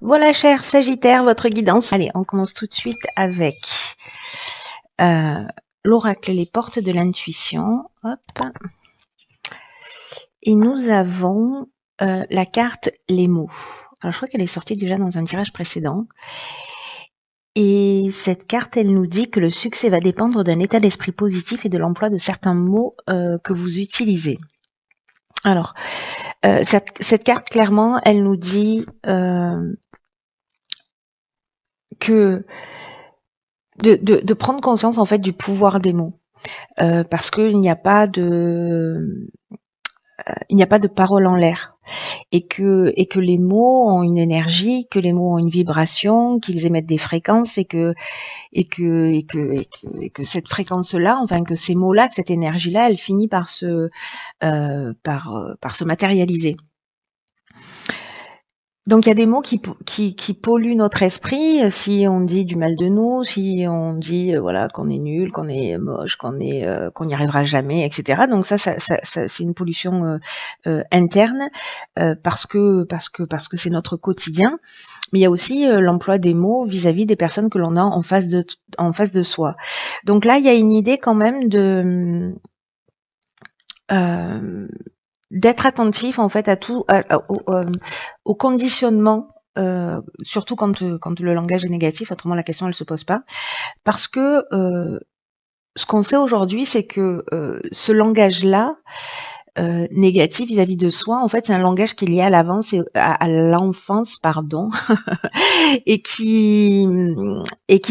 Voilà, cher Sagittaire, votre guidance. Allez, on commence tout de suite avec l'oracle, les portes de l'intuition. Hop. Et nous avons la carte les mots. Alors, je crois qu'elle est sortie déjà dans un tirage précédent. Et cette carte, elle nous dit que le succès va dépendre d'un état d'esprit positif et de l'emploi de certains mots que vous utilisez. Alors, cette carte, clairement, elle nous dit que de prendre conscience en fait du pouvoir des mots, parce qu'il n'y a pas de parole en l'air, et que les mots ont une énergie, que les mots ont une vibration, qu'ils émettent des fréquences, et que cette fréquence-là, enfin que ces mots-là, que cette énergie-là, elle finit par se matérialiser. Donc il y a des mots qui polluent notre esprit, si on dit du mal de nous, si on dit voilà qu'on est nul, qu'on est moche, qu'on n'y arrivera jamais, etc. Donc ça c'est une pollution interne, parce que c'est notre quotidien. Mais il y a aussi l'emploi des mots vis-à-vis des personnes que l'on a en face de soi. Donc là il y a une idée quand même de d'être attentif en fait à tout, au conditionnement, surtout quand le langage est négatif, autrement la question elle se pose pas. Parce que ce qu'on sait aujourd'hui, c'est que ce langage-là, négatif vis-à-vis de soi, en fait, c'est un langage qui est lié à à l'enfance, pardon, et qui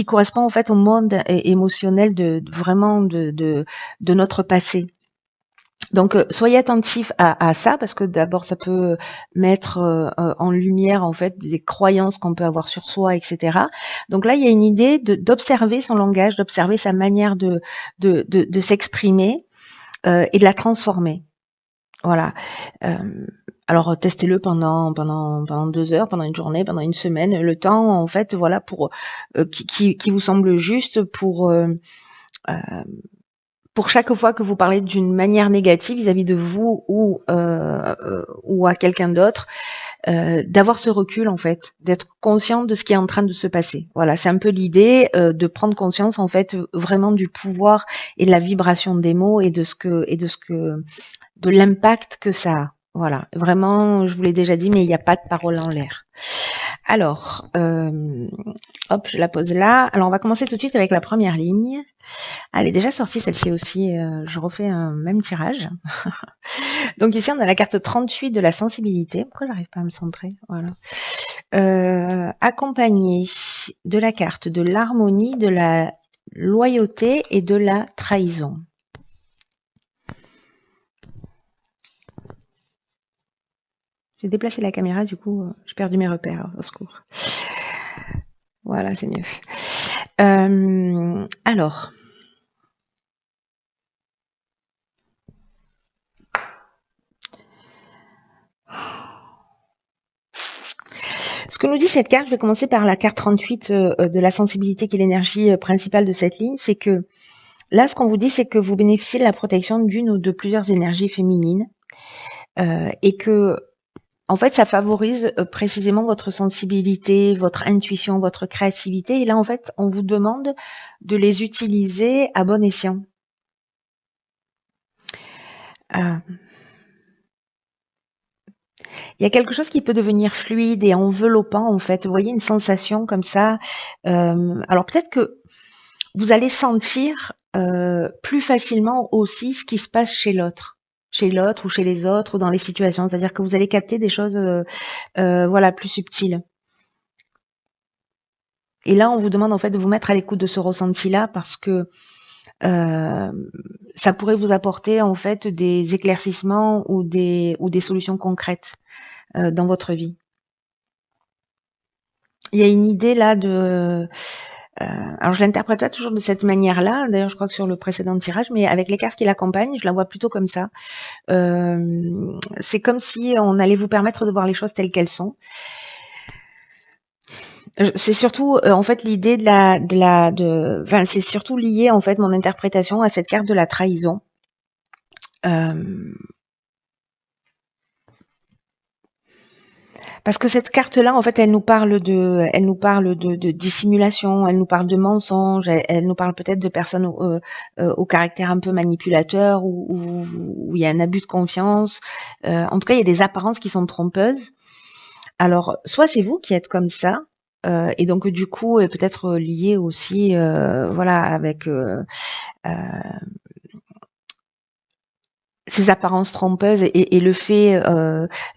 correspond en fait au monde émotionnel de notre passé. Donc, soyez attentifs à ça, parce que d'abord, ça peut mettre en lumière en fait des croyances qu'on peut avoir sur soi, etc. Donc là, il y a une idée d'observer son langage, d'observer sa manière de s'exprimer et de la transformer. Voilà. Alors testez-le pendant 2 heures, pendant une journée, pendant une semaine, le temps en fait, voilà, pour qui vous semble juste pour chaque fois que vous parlez d'une manière négative vis-à-vis de vous ou à quelqu'un d'autre, d'avoir ce recul en fait, d'être conscient de ce qui est en train de se passer. Voilà, c'est un peu l'idée de prendre conscience en fait vraiment du pouvoir et de la vibration des mots et de l'impact que ça a. Voilà, vraiment, je vous l'ai déjà dit, mais il n'y a pas de parole en l'air. Alors, hop, je la pose là. Alors, on va commencer tout de suite avec la première ligne. Elle est déjà sortie celle-ci aussi, je refais un même tirage. Donc ici on a la carte 38 de la sensibilité. Pourquoi j'arrive pas à me centrer? Voilà. Accompagnée de la carte de l'harmonie, de la loyauté et de la trahison. J'ai déplacé la caméra, du coup j'ai perdu mes repères, au secours. Voilà, c'est mieux. Alors, ce que nous dit cette carte, je vais commencer par la carte 38 de la sensibilité, qui est l'énergie principale de cette ligne, c'est que là, ce qu'on vous dit, c'est que vous bénéficiez de la protection d'une ou de plusieurs énergies féminines, et que, en fait, ça favorise précisément votre sensibilité, votre intuition, votre créativité. Et là, en fait, on vous demande de les utiliser à bon escient. Il y a quelque chose qui peut devenir fluide et enveloppant, en fait. Vous voyez, une sensation comme ça. Alors peut-être que vous allez sentir plus facilement aussi ce qui se passe chez l'autre ou chez les autres ou dans les situations. C'est-à-dire que vous allez capter des choses voilà, plus subtiles. Et là, on vous demande en fait de vous mettre à l'écoute de ce ressenti-là, parce que ça pourrait vous apporter en fait des éclaircissements ou des solutions concrètes dans votre vie. Il y a une idée là de... alors je l'interprète pas toujours de cette manière-là, d'ailleurs je crois que sur le précédent tirage, mais avec les cartes qui l'accompagnent, je la vois plutôt comme ça. C'est comme si on allait vous permettre de voir les choses telles qu'elles sont. C'est surtout en fait l'idée enfin, c'est surtout lié en fait mon interprétation à cette carte de la trahison. Parce que cette carte-là, en fait, elle nous parle de dissimulation, elle nous parle de mensonges, elle nous parle peut-être de personnes au caractère un peu manipulateur, où il y a un abus de confiance. En tout cas, il y a des apparences qui sont trompeuses. Alors, soit c'est vous qui êtes comme ça, et donc du coup, peut-être lié aussi, voilà, avec ces apparences trompeuses et le fait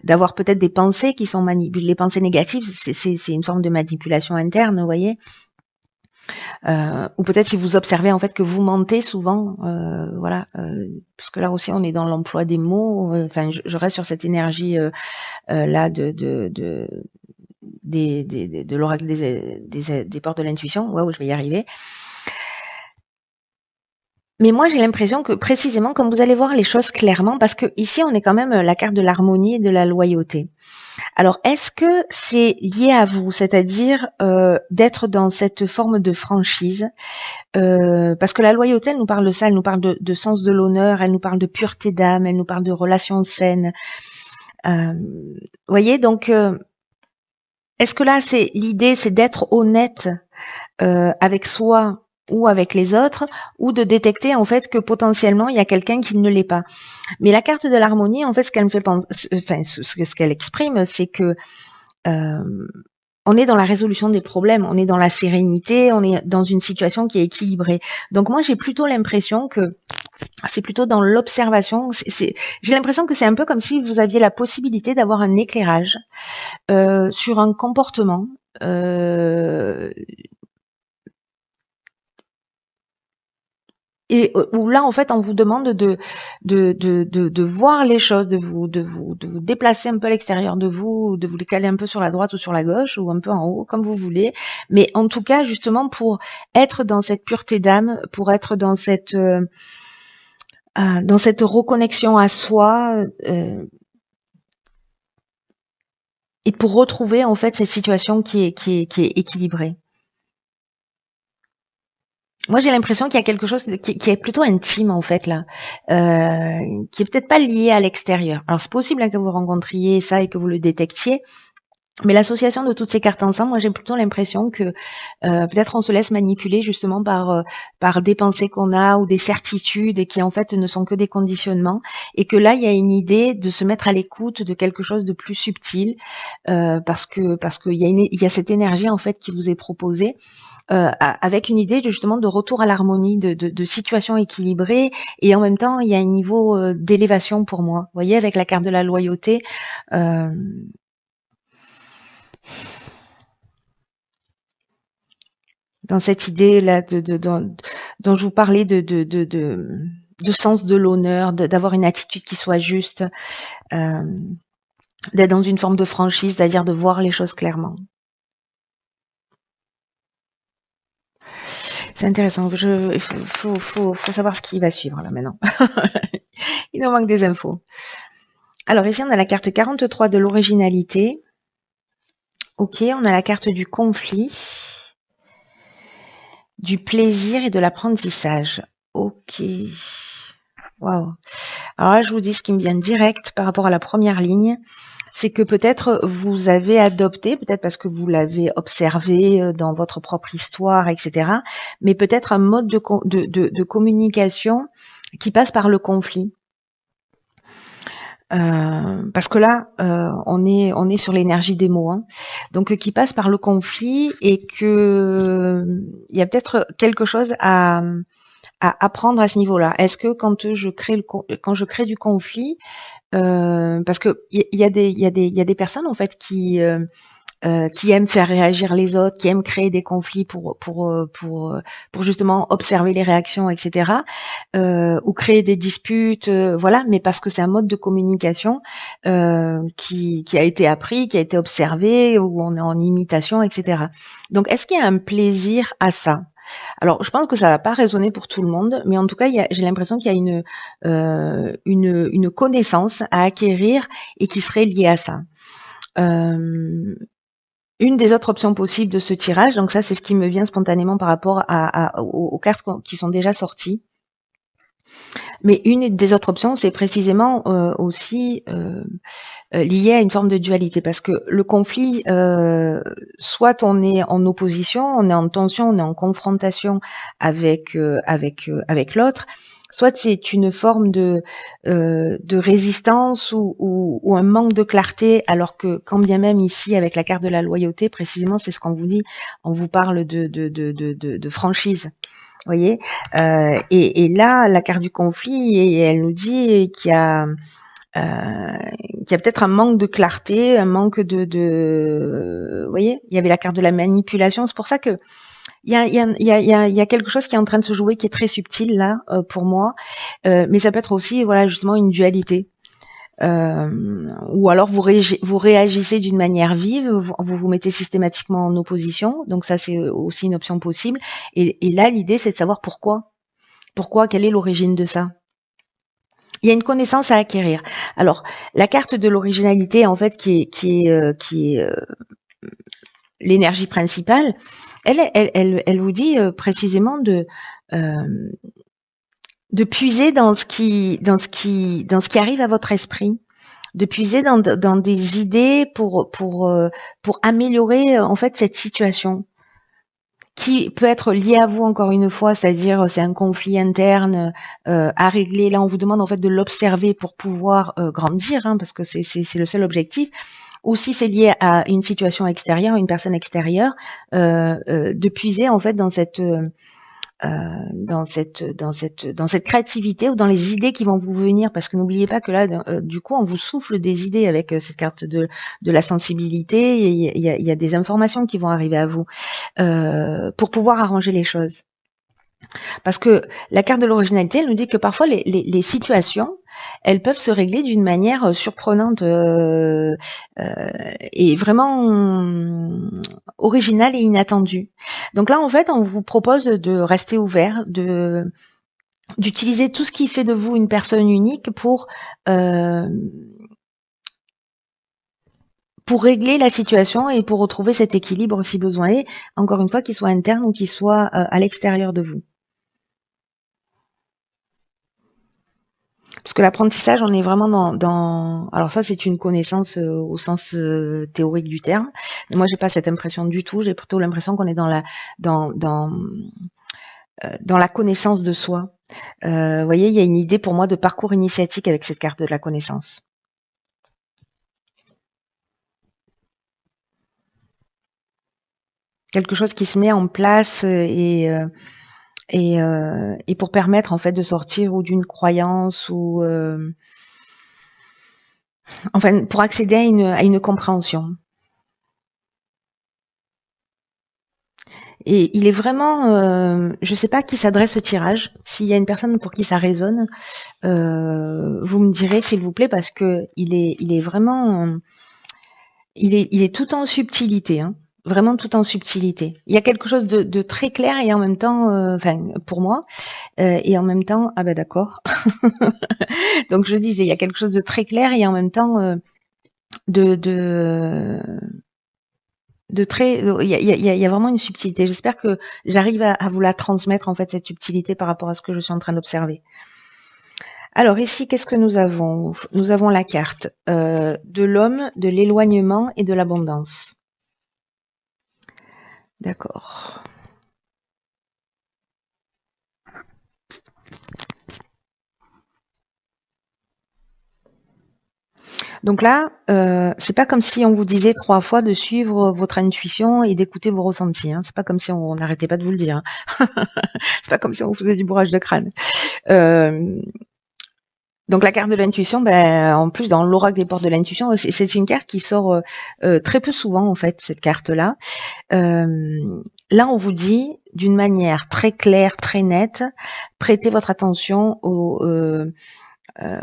d'avoir peut-être des pensées qui sont manipulées, les pensées négatives, c'est une forme de manipulation interne, vous voyez. Ou peut-être si vous observez en fait que vous mentez souvent, voilà, parce que là aussi on est dans l'emploi des mots. Enfin, je reste sur cette énergie là de l'oracle des portes de l'intuition. Waouh, je vais y arriver. Mais moi, j'ai l'impression que précisément, comme vous allez voir les choses clairement, parce que ici, on est quand même la carte de l'harmonie et de la loyauté. Alors, est-ce que c'est lié à vous, c'est-à-dire d'être dans cette forme de franchise, parce que la loyauté, elle nous parle de ça, elle nous parle de sens de l'honneur, elle nous parle de pureté d'âme, elle nous parle de relations saines. Voyez, donc, est-ce que là, c'est l'idée, c'est d'être honnête avec soi ou avec les autres, ou de détecter en fait que potentiellement il y a quelqu'un qui ne l'est pas. Mais la carte de l'harmonie, en fait, ce qu'elle me fait penser, enfin, ce qu'elle exprime, c'est que on est dans la résolution des problèmes, on est dans la sérénité, on est dans une situation qui est équilibrée. Donc moi, j'ai plutôt l'impression que c'est plutôt dans l'observation. J'ai l'impression que c'est un peu comme si vous aviez la possibilité d'avoir un éclairage sur un comportement. Et où là, en fait, on vous demande de voir les choses, de vous déplacer un peu à l'extérieur de vous, de vous décaler un peu sur la droite ou sur la gauche, ou un peu en haut, comme vous voulez. Mais en tout cas, justement, pour être dans cette pureté d'âme, pour être dans cette reconnexion à soi, et pour retrouver, en fait, cette situation qui est équilibrée. Moi, j'ai l'impression qu'il y a quelque chose qui est plutôt intime, en fait, là, qui est peut-être pas lié à l'extérieur. Alors, c'est possible que vous rencontriez ça et que vous le détectiez, mais l'association de toutes ces cartes ensemble, moi, j'ai plutôt l'impression que peut-être on se laisse manipuler justement par des pensées qu'on a ou des certitudes et qui, en fait, ne sont que des conditionnements, et que là, il y a une idée de se mettre à l'écoute de quelque chose de plus subtil, parce qu'il y a cette énergie, en fait, qui vous est proposée. Avec une idée justement de retour à l'harmonie, de situation équilibrée, et en même temps il y a un niveau d'élévation pour moi. Vous voyez, avec la carte de la loyauté, dans cette idée là dont je vous parlais de sens de l'honneur, d'avoir une attitude qui soit juste, d'être dans une forme de franchise, c'est-à-dire de voir les choses clairement. C'est intéressant. Il faut savoir ce qui va suivre là maintenant. Il nous manque des infos. Alors ici, on a la carte 43 de l'originalité. Ok, on a la carte du conflit, du plaisir et de l'apprentissage. Ok. Waouh. Alors là, je vous dis ce qui me vient direct par rapport à la première ligne. C'est que peut-être vous avez adopté, peut-être parce que vous l'avez observé dans votre propre histoire, etc., mais peut-être un mode de communication qui passe par le conflit. Parce que là, on est sur l'énergie des mots, hein. Donc qui passe par le conflit, et que il y a peut-être quelque chose à apprendre à ce niveau-là. Est-ce que quand je crée du conflit, parce que il y a des personnes en fait qui aiment faire réagir les autres, qui aiment créer des conflits pour justement observer les réactions, etc. Ou créer des disputes, voilà, mais parce que c'est un mode de communication qui a été appris, qui a été observé, où on est en imitation, etc. Donc, est-ce qu'il y a un plaisir à ça? Alors, je pense que ça va pas résonner pour tout le monde, mais en tout cas, j'ai l'impression qu'il y a une connaissance à acquérir et qui serait liée à ça. Une des autres options possibles de ce tirage, donc ça c'est ce qui me vient spontanément par rapport aux cartes qui sont déjà sorties, Mais une des autres options, c'est précisément aussi lié à une forme de dualité, parce que le conflit, soit on est en opposition, on est en tension, on est en confrontation avec l'autre, soit c'est une forme de résistance ou un manque de clarté, alors que quand bien même ici, avec la carte de la loyauté, précisément, c'est ce qu'on vous dit, on vous parle de franchise. Vous voyez, et là, la carte du conflit, et elle nous dit qu'il y a peut-être un manque de clarté, un manque vous voyez, il y avait la carte de la manipulation. C'est pour ça que il y a quelque chose qui est en train de se jouer qui est très subtil là pour moi, mais ça peut être aussi voilà justement une dualité. Ou alors vous réagissez d'une manière vive, vous mettez systématiquement en opposition, donc ça c'est aussi une option possible. Et là l'idée c'est de savoir pourquoi. Pourquoi, quelle est l'origine de ça? Il y a une connaissance à acquérir. Alors, la carte de l'originalité, en fait, qui est l'énergie principale, elle vous dit précisément de puiser dans ce qui arrive à votre esprit, de puiser dans des idées pour améliorer en fait cette situation, qui peut être lié à vous encore une fois, c'est-à-dire c'est un conflit interne à régler. Là, on vous demande en fait de l'observer pour pouvoir grandir, hein, parce que c'est le seul objectif. Ou si c'est lié à une situation extérieure, une personne extérieure, de puiser en fait dans cette créativité ou dans les idées qui vont vous venir, parce que n'oubliez pas que là, du coup, on vous souffle des idées avec cette carte de la sensibilité. Il y a des informations qui vont arriver à vous pour pouvoir arranger les choses. Parce que la carte de l'originalité, elle nous dit que parfois les situations, elles peuvent se régler d'une manière surprenante et vraiment originale et inattendue. Donc là, en fait, on vous propose de rester ouvert, d'utiliser tout ce qui fait de vous une personne unique pour régler la situation et pour retrouver cet équilibre si besoin est, encore une fois, qu'il soit interne ou qu'il soit à l'extérieur de vous. Parce que l'apprentissage, on est vraiment dans alors ça, c'est une connaissance au sens théorique du terme. Mais moi, j'ai pas cette impression du tout. J'ai plutôt l'impression qu'on est dans la connaissance de soi. Vous voyez, il y a une idée pour moi de parcours initiatique avec cette carte de la connaissance. Quelque chose qui se met en place et pour permettre en fait de sortir ou d'une croyance ou enfin pour accéder à une compréhension. Et il est vraiment, je sais pas à qui s'adresse ce tirage. S'il y a une personne pour qui ça résonne, vous me direz s'il vous plaît, parce que il est vraiment, il est tout en subtilité, hein. Vraiment tout en subtilité. Il y a quelque chose de très clair et en même temps, enfin pour moi, et en même temps, ah ben d'accord. Donc je disais, il y a quelque chose de très clair et en même temps de très, il y a vraiment une subtilité. J'espère que j'arrive à vous la transmettre en fait, cette subtilité par rapport à ce que je suis en train d'observer. Alors ici, qu'est-ce que nous avons? Nous avons la carte de l'homme, de l'éloignement et de l'abondance. D'accord. Donc là, c'est pas comme si on vous disait 3 fois de suivre votre intuition et d'écouter vos ressentis, hein. C'est pas comme si on n'arrêtait pas de vous le dire, hein. C'est pas comme si on vous faisait du bourrage de crâne. Donc la carte de l'intuition, ben, en plus dans l'oracle des portes de l'intuition, c'est une carte qui sort très peu souvent en fait, cette carte-là. Là, on vous dit d'une manière très claire, très nette, prêtez votre attention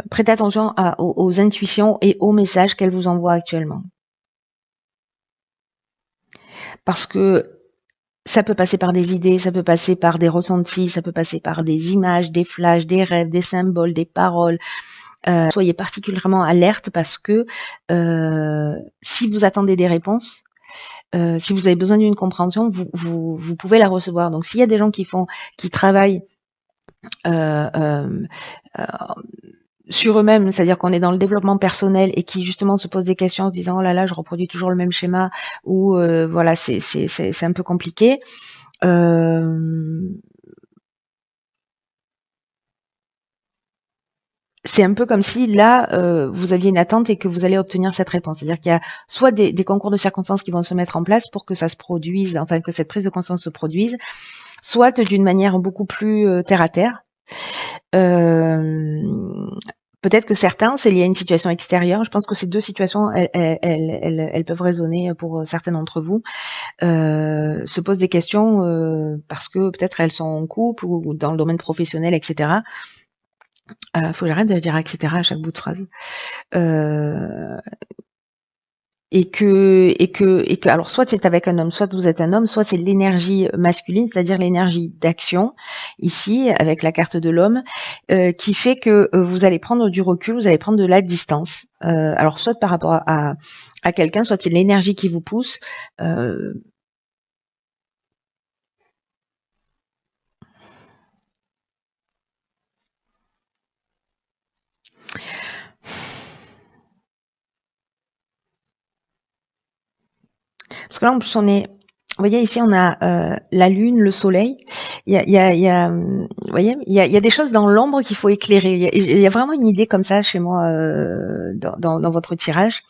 prêtez attention aux intuitions et aux messages qu'elle vous envoie actuellement. Parce que ça peut passer par des idées, ça peut passer par des ressentis, ça peut passer par des images, des flashs, des rêves, des symboles, des paroles. Soyez particulièrement alerte parce que si vous attendez des réponses, si vous avez besoin d'une compréhension, vous pouvez la recevoir. Donc s'il y a des gens qui travaillent euh, euh, euh, sur eux-mêmes, c'est-à-dire qu'on est dans le développement personnel et qui justement se posent des questions en se disant oh là là, je reproduis toujours le même schéma ou voilà, c'est un peu compliqué. C'est un peu comme si là, vous aviez une attente et que vous allez obtenir cette réponse. C'est-à-dire qu'il y a soit des concours de circonstances qui vont se mettre en place pour que ça se produise, enfin que cette prise de conscience se produise, soit d'une manière beaucoup plus terre à terre. Peut-être que certains, c'est lié à une situation extérieure. Je pense que ces deux situations, elles peuvent résonner pour certains d'entre vous. Se posent des questions parce que peut-être elles sont en couple ou dans le domaine professionnel, etc. Faut que j'arrête de dire etc. à chaque bout de phrase. Et que alors soit c'est avec un homme, soit vous êtes un homme, soit c'est l'énergie masculine, c'est-à-dire l'énergie d'action ici avec la carte de l'homme, qui fait que vous allez prendre du recul, vous allez prendre de la distance. Alors soit par rapport à quelqu'un, soit c'est l'énergie qui vous pousse. Parce que là en plus on est, vous voyez ici on a la lune, le soleil. Vous voyez, il y a des choses dans l'ombre qu'il faut éclairer. Il y a vraiment une idée comme ça chez moi dans votre tirage.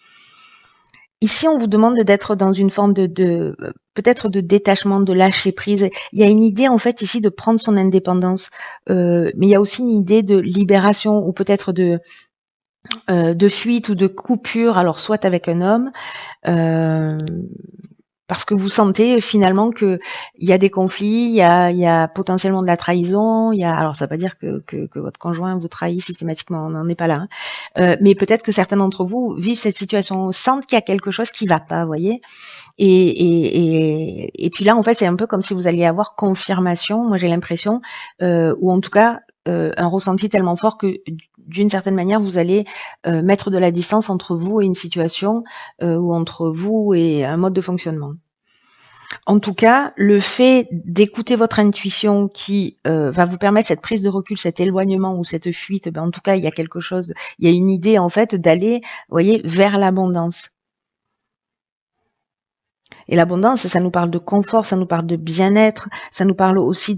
Ici, on vous demande d'être dans une forme de peut-être de détachement, de lâcher prise. Il y a une idée en fait ici de prendre son indépendance, mais il y a aussi une idée de libération ou peut-être de fuite ou de coupure. Alors soit avec un homme. Parce que vous sentez finalement que il y a des conflits, il y a potentiellement de la trahison, alors ça veut pas dire que votre conjoint vous trahit systématiquement, on n'en est pas là, hein. Mais peut-être que certains d'entre vous vivent cette situation, sentent qu'il y a quelque chose qui va pas, vous voyez. Et puis là, en fait, c'est un peu comme si vous alliez avoir confirmation. Moi, j'ai l'impression, ou en tout cas un ressenti tellement fort que d'une certaine manière, vous allez mettre de la distance entre vous et une situation ou entre vous et un mode de fonctionnement. En tout cas, le fait d'écouter votre intuition qui va vous permettre cette prise de recul, cet éloignement ou cette fuite, en tout cas, il y a quelque chose, il y a une idée en fait d'aller, vous voyez, vers l'abondance. Et l'abondance, ça nous parle de confort, ça nous parle de bien-être, ça nous parle aussi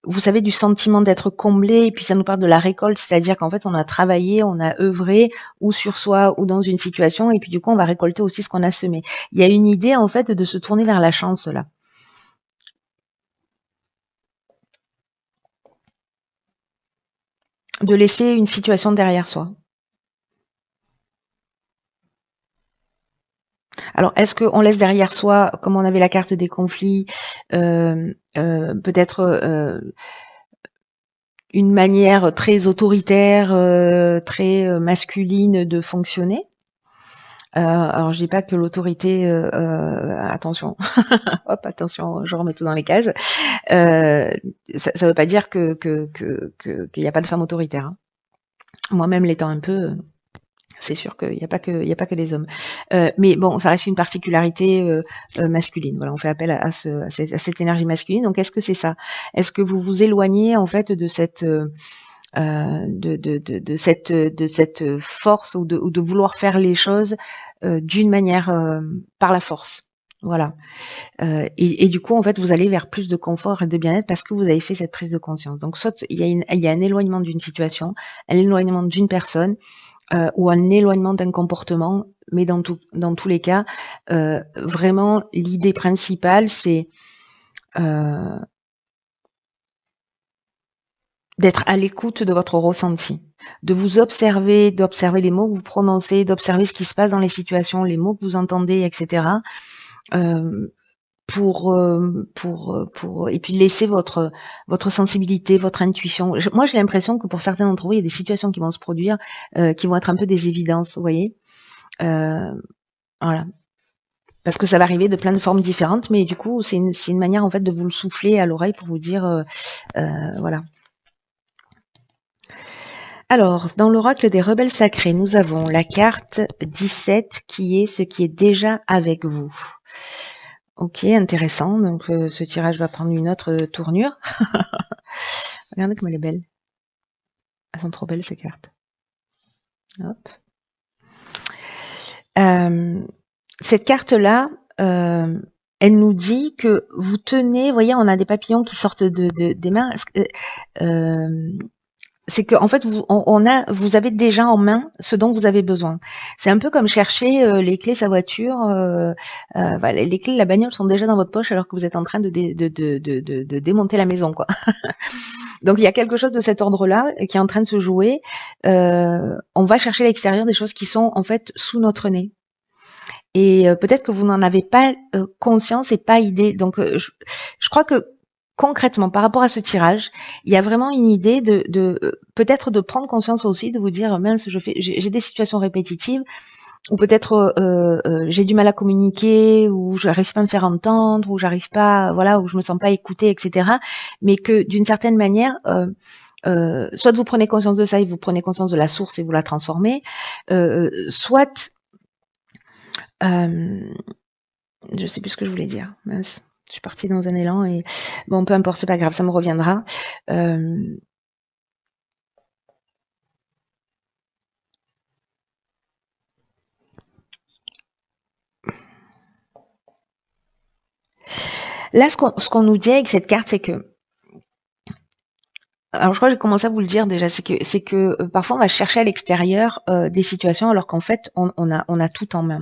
vous savez, du sentiment d'être comblé, et puis ça nous parle de la récolte, c'est-à-dire qu'en fait, on a travaillé, on a œuvré, ou sur soi, ou dans une situation, et puis du coup, on va récolter aussi ce qu'on a semé. Il y a une idée, en fait, de se tourner vers la chance, là. De laisser une situation derrière soi. Alors, est-ce qu'on laisse derrière soi, comme on avait la carte des conflits, peut-être une manière très autoritaire, très masculine de fonctionner. Alors je dis pas que l'autorité, attention, hop, attention, je remets tout dans les cases. Ça veut pas dire qu'il n'y a pas de femme autoritaire, hein. Moi-même l'étant un peu, c'est sûr qu'il n'y a pas que des hommes. Mais bon, ça reste une particularité masculine. Voilà, on fait appel à cette énergie masculine. Donc est-ce que c'est ça? Est-ce que vous vous éloignez en fait de cette de cette force ou de vouloir faire les choses d'une manière par la force. Voilà. Et du coup, en fait, vous allez vers plus de confort et de bien-être parce que vous avez fait cette prise de conscience. Donc, soit il y a un éloignement d'une situation, un éloignement d'une personne ou un éloignement d'un comportement, mais dans tous les cas, vraiment, l'idée principale, c'est d'être à l'écoute de votre ressenti, de vous observer, d'observer les mots que vous prononcez, d'observer ce qui se passe dans les situations, les mots que vous entendez, etc. Et puis laisser votre sensibilité, votre intuition. Moi, j'ai l'impression que pour certains d'entre vous, il y a des situations qui vont se produire, qui vont être un peu des évidences, vous voyez. Voilà. Parce que ça va arriver de plein de formes différentes, mais du coup, c'est une manière en fait de vous le souffler à l'oreille pour vous dire, voilà. Alors, dans l'oracle des rebelles sacrés, nous avons la carte 17 qui est ce qui est déjà avec vous. Ok, intéressant. Donc, ce tirage va prendre une autre tournure. Regardez comme elle est belle. Elles sont trop belles ces cartes. Hop. Cette carte-là, elle nous dit que vous tenez, vous voyez, on a des papillons qui sortent des mains. C'est que en fait, vous avez déjà en main ce dont vous avez besoin. C'est un peu comme chercher les clés de sa voiture. Voilà, les clés de la bagnole sont déjà dans votre poche alors que vous êtes en train de démonter la maison, quoi. Donc il y a quelque chose de cet ordre-là qui est en train de se jouer. On va chercher à l'extérieur des choses qui sont en fait sous notre nez. Et peut-être que vous n'en avez pas conscience et pas idée. Donc je crois que concrètement, par rapport à ce tirage, il y a vraiment une idée de peut-être de prendre conscience aussi, de vous dire mince, j'ai des situations répétitives, ou peut-être j'ai du mal à communiquer, ou j'arrive pas à me faire entendre, ou j'arrive pas, voilà, ou je me sens pas écoutée, etc. Mais que d'une certaine manière, soit vous prenez conscience de ça et vous prenez conscience de la source et vous la transformez, soit je sais plus ce que je voulais dire. Mince. Je suis partie dans un élan et bon, peu importe, c'est pas grave, ça me reviendra. Là, ce qu'on nous dit avec cette carte, c'est que, alors je crois que j'ai commencé à vous le dire déjà, c'est que parfois on va chercher à l'extérieur des situations alors qu'en fait on a tout en main.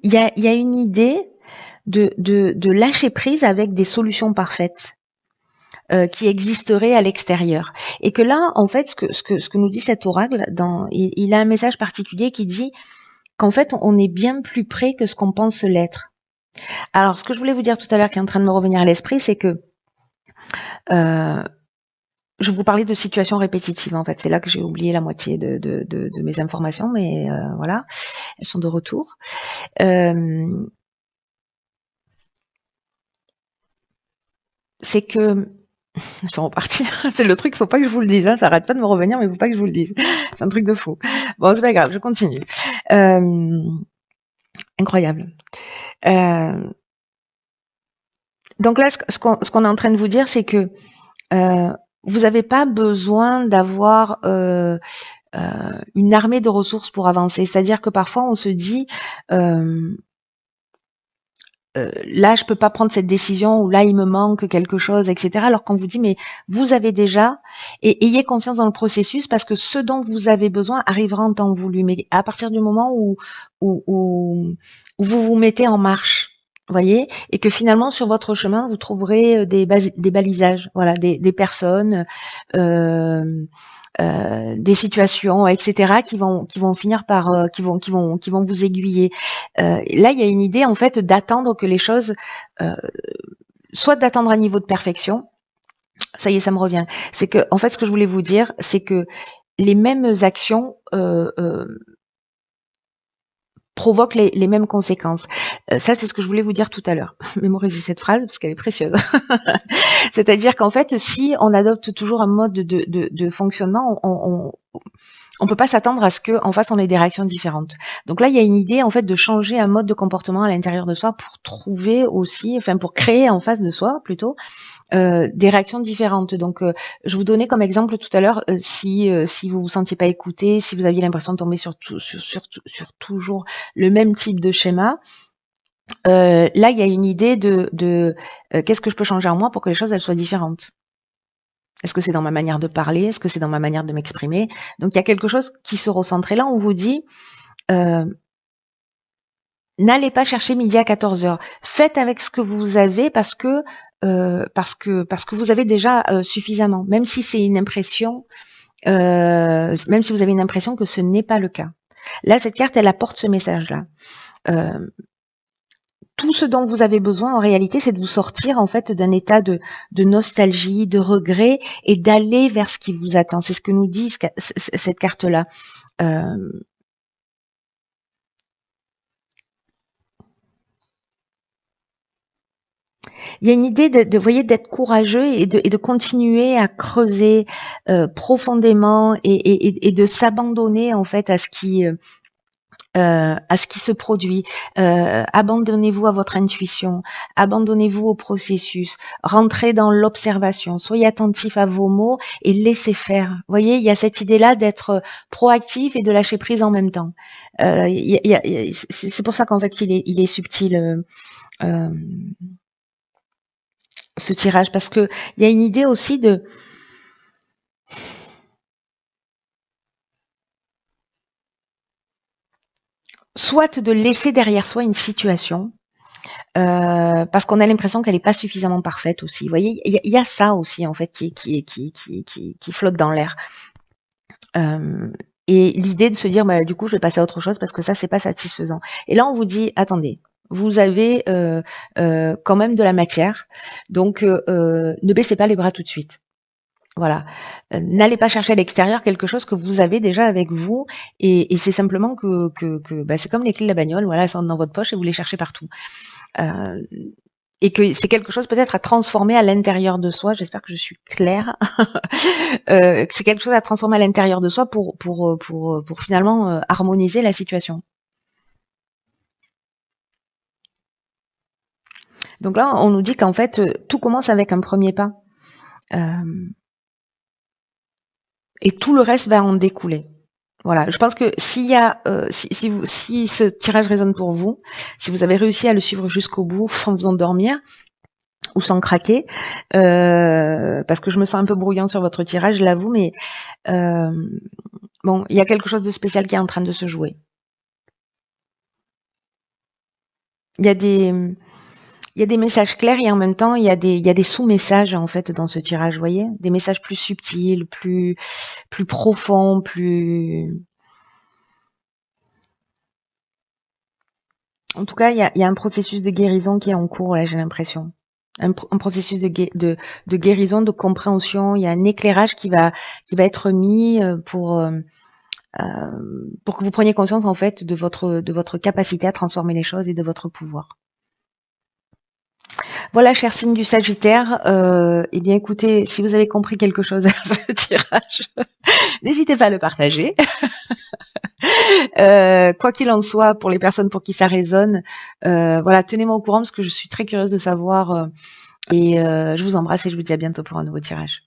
Il y a une idée de lâcher prise avec des solutions parfaites. Qui existeraient à l'extérieur. Et que là, en fait, ce que nous dit cet oracle, il a un message particulier qui dit qu'en fait, on est bien plus près que ce qu'on pense l'être. Alors, ce que je voulais vous dire tout à l'heure, qui est en train de me revenir à l'esprit, c'est que je vous parlais de situations répétitives, en fait. C'est là que j'ai oublié la moitié de mes informations, mais voilà, elles sont de retour. C'est que ils sont repartis. C'est le truc, faut pas que je vous le dise. Hein. Ça arrête pas de me revenir, mais faut pas que je vous le dise. C'est un truc de fou. Bon, c'est pas grave, je continue. Incroyable. Donc là, ce qu'on est en train de vous dire, c'est que vous n'avez pas besoin d'avoir une armée de ressources pour avancer. C'est-à-dire que parfois, on se dit là, je peux pas prendre cette décision, ou là, il me manque quelque chose, etc. Alors qu'on vous dit, mais vous avez déjà, et ayez confiance dans le processus, parce que ce dont vous avez besoin arrivera en temps voulu. Mais à partir du moment où vous vous mettez en marche, voyez, et que finalement, sur votre chemin, vous trouverez des balisages, voilà, des personnes, des situations, etc., qui vont finir par, qui vont vous aiguiller. Là, il y a une idée en fait d'attendre que les choses, soit d'attendre un niveau de perfection. Ça y est, ça me revient. C'est que, en fait, ce que je voulais vous dire, c'est que les mêmes actions provoquent les mêmes conséquences. Ça, c'est ce que je voulais vous dire tout à l'heure. Mémorisez cette phrase parce qu'elle est précieuse. C'est-à-dire qu'en fait, si on adopte toujours un mode de fonctionnement, on peut pas s'attendre à ce qu'en face on ait des réactions différentes. Donc là, il y a une idée en fait de changer un mode de comportement à l'intérieur de soi pour trouver aussi, enfin pour créer en face de soi plutôt des réactions différentes. Donc je vous donnais comme exemple tout à l'heure si vous vous sentiez pas écouté, si vous aviez l'impression de tomber sur toujours le même type de schéma. Là, il y a une idée de qu'est-ce que je peux changer en moi pour que les choses elles soient différentes. Est-ce que c'est dans ma manière de parler? Est-ce que c'est dans ma manière de m'exprimer? Donc, il y a quelque chose qui se recentre. Et là, on vous dit, n'allez pas chercher midi à 14h. Faites avec ce que vous avez parce que vous avez déjà suffisamment. Même si c'est une impression, même si vous avez une impression que ce n'est pas le cas. Là, cette carte, elle apporte ce message-là. Tout ce dont vous avez besoin, en réalité, c'est de vous sortir en fait d'un état de nostalgie, de regret, et d'aller vers ce qui vous attend. C'est ce que nous dit cette carte-là. Il y a une idée voyez, d'être courageux et de continuer à creuser profondément et de s'abandonner en fait à ce qui à ce qui se produit. Abandonnez-vous à votre intuition, abandonnez-vous au processus, rentrez dans l'observation, soyez attentif à vos mots et laissez faire. Vous voyez, il y a cette idée-là d'être proactif et de lâcher prise en même temps. C'est pour ça qu'en fait il est subtil ce tirage, parce que il y a une idée aussi de soit de laisser derrière soi une situation, parce qu'on a l'impression qu'elle n'est pas suffisamment parfaite aussi. Vous voyez, il y a ça aussi en fait qui flotte dans l'air. Et l'idée de se dire, bah, du coup, je vais passer à autre chose parce que ça, c'est pas satisfaisant. Et là, on vous dit, attendez, vous avez quand même de la matière, donc ne baissez pas les bras tout de suite. Voilà. N'allez pas chercher à l'extérieur quelque chose que vous avez déjà avec vous, et c'est simplement que bah, c'est comme les clés de la bagnole, voilà, elles sont dans votre poche et vous les cherchez partout. Et que c'est quelque chose peut-être à transformer à l'intérieur de soi. J'espère que je suis claire. C'est quelque chose à transformer à l'intérieur de soi pour finalement harmoniser la situation. Donc là, on nous dit qu'en fait, tout commence avec un premier pas. Et tout le reste va en découler. Voilà, je pense que s'il y a, si ce tirage résonne pour vous, si vous avez réussi à le suivre jusqu'au bout sans vous endormir ou sans craquer, parce que je me sens un peu brouillant sur votre tirage, je l'avoue, mais bon, il y a quelque chose de spécial qui est en train de se jouer. Il y a des messages clairs et en même temps il y a des sous-messages en fait dans ce tirage, vous voyez, des messages plus subtils, plus profonds, plus. En tout cas, il y a un processus de guérison qui est en cours là, j'ai l'impression. Un processus de guérison, de compréhension. Il y a un éclairage qui va être mis pour que vous preniez conscience en fait de votre capacité à transformer les choses et de votre pouvoir. Voilà, cher signe du Sagittaire, eh bien écoutez, si vous avez compris quelque chose à ce tirage, n'hésitez pas à le partager. Quoi qu'il en soit, pour les personnes pour qui ça résonne, voilà, tenez-moi au courant parce que je suis très curieuse de savoir. Et je vous embrasse et je vous dis à bientôt pour un nouveau tirage.